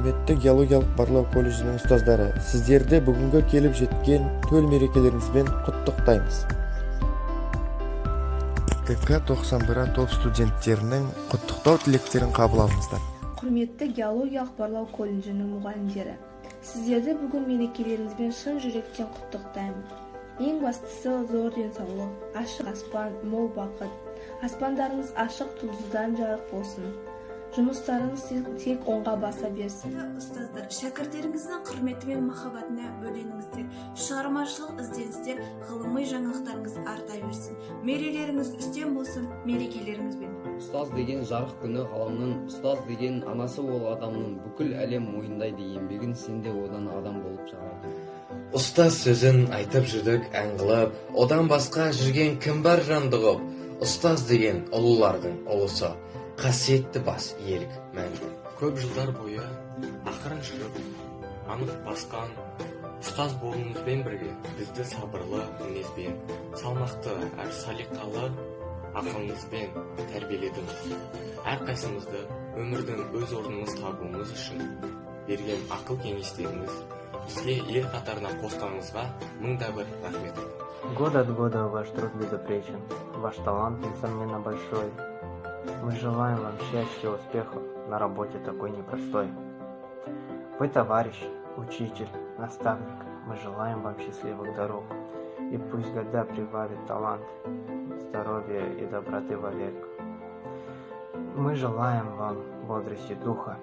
Құрметті геологиялық барлау колледжінің ұстаздары, сіздерді бүгінгі келіп жеткен төл мерекелеріңізбен құттықтаймыз. КК 91 топ студенттерінің құттықтау тілектерін қабыл алыңыздар. Құрметті геологиялық барлау колледжінің мұғалімдері, сіздерді бүгін мерекелеріңізбен шын жүректен құттықтаймын. Ең бастысы зор денсаулық, ашық аспан, мол бақыт. Аспандарыңыз ашық тұлдыздан жарық болсын. Жұмыстарыңыз тек оңға баса берсін. Ұстаздар, шәкірттеріңіздің құрметі мен махаббатына бөленіңіздер. Шығармашылық ізденістер, ғылыми жаңалықтарыңыз арта берсін. Мерекелеріңіз үстем болсын, мерекелеріңізбен. Ұстаз деген жарық күні ғаламның, ұстаз деген анасы ол адамның, бүкіл әлем мойындайды еңбегін, сен де одан адам болып шығады. Ұстаз сөзін айтып жүрдік ән қылып, одан басқа жүрген кім бар жандығып. Ұстаз деген ұлылардың ұлысы, қасиетті бас иелік мәңгі. Көп жылдар бойы ақырын жүріп, анық басқан ұстаз болуыңызбен бірге бізді сабырлы мінезбен, салмақты әр салиқалы ақылыңызбен тәрбиеледіңіз. Әрқайсымызды өмірдің өз орнымыз табуымыз үшін берген ақыл кеңестеріңіз бізге ел қатарына қосқаныңызға мыңда бір рахмет. Год от года ваш труд безупречен, ваш талант, несомненно, большой. Мы желаем вам счастья и успехов на работе такой непростой. Вы товарищ, учитель, наставник. Мы желаем вам счастливых дорог. И пусть года прибавит талант, здоровья и доброты вовек. Мы желаем вам бодрости духа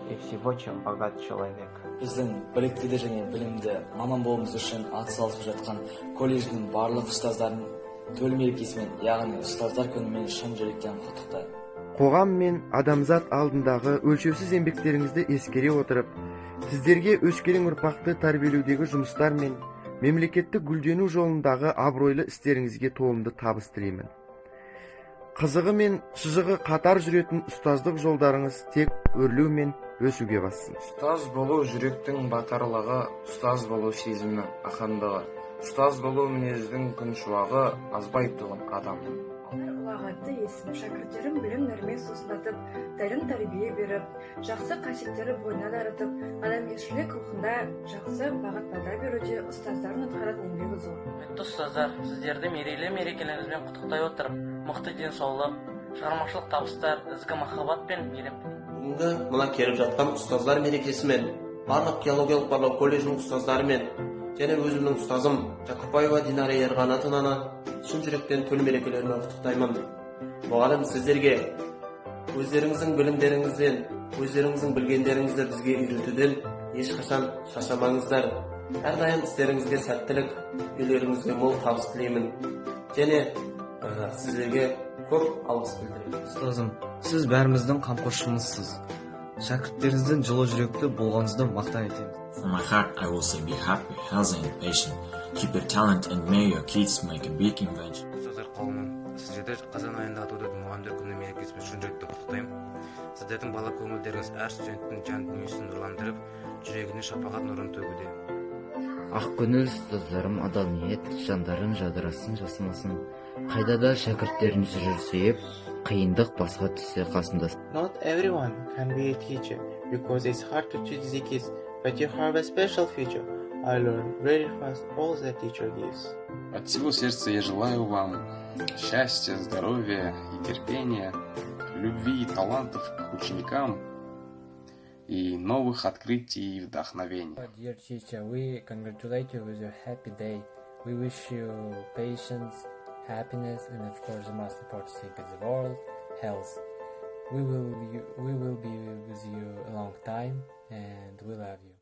и всего, чем богат человек. Біздің білікті және білімді маман болуымыз үшін атсалысып жатқан колледждің барлық ұстаздарын төл мерекесімен, яғни ұстаздар күнімен шын жүректен құттықтаймын. Қоғам мен адамзат алдындағы өлшеусіз еңбектеріңізді ескере отырып, сіздерге өскелең ұрпақты тәрбиелеудегі жұмыстар мен мемлекеттік гүлдену жолындағы абыройлы істеріңізге толымды табыс тілеймін. Қызығы мен шыжығы қатар жүретін ұстаздық жолдарыңыз тек өрлеу мен өсуге бассын. Ұстаз болу жүректің батарлығы, ұстаз болу сезімнің ақындығы, ұстаз болу мінездің күн шуағы, азбайтұғын адамның. Ұлағатты есім, шәкірттерім білім нәрмен сусындатып, дәрін тәрбие беріп, жақсы қасиеттері бойына дарытып, адамгершілік рухында жақсы бағыт бата беруде ұстаздардың атқаратын еңбегі зор. Құрметті ұстаздар, сіздерді мерейлі мерекелеріңізбен құттықтай отырып, мықты денсаулық, шығармашылық табыстар, ізгі махаббат пен білім. Бүгінгі мына келіп жатқан ұстаздар мерекесімен, барлық геологиялық барлау колледжінің ұстаздарымен және өзімнің ұстазым Жақыпбаева Динара Ерғанатынаны шын жүректен төл мерекелерімен құттықтаймын. Мұғалім, сіздерге өздеріңіздің білімдеріңізден, өздеріңіздің білгендеріңізді бізге үйретуден ешқашан шаршамаңыздар. Әрдайым істеріңізге сәттілік, үйлеріңізге мол табыс тілеймін. Және сіздерге көп алғыс білдіремін. Ұстазым, сіз бәріміздің қамқоршымызсыз. Шәкірттеріңіздің жылы жүректі болғаныңызды мақтан етемін. From my heart, I will say be happy, healthy and patient. Keep your talent and may your kids make a big invention. Ұстаздар қауымын, сіздерді қазан айында өтетін мұғалімдер күні мерекесімен шын жүректен құттықтаймын. Сіздердің бала көңілдеріңіз әр студенттің жан дүниесін нұрландырып, жүрегіне шапағат нұрын төгуде. Ақкөңіл ұстаздарым адал ниет, жандарың жадырасын жасымасын. Қайда да шәкірттерін жүрер сүйіп, қиындық басқа түссе қасында. Not everyone can be a teacher because it's hard to teach the kids, but you have a special future. I learn very fast all the teacher gives. От всего сердца я желаю вам счастья, здоровья и терпения, любви и талантов к ученикам и новых открытий и вдохновений. Dear teacher, we congratulate you with your happy day. We wish you patience, happiness, and of course the most important thing is the world, health. We will be with you a long time, and we love you.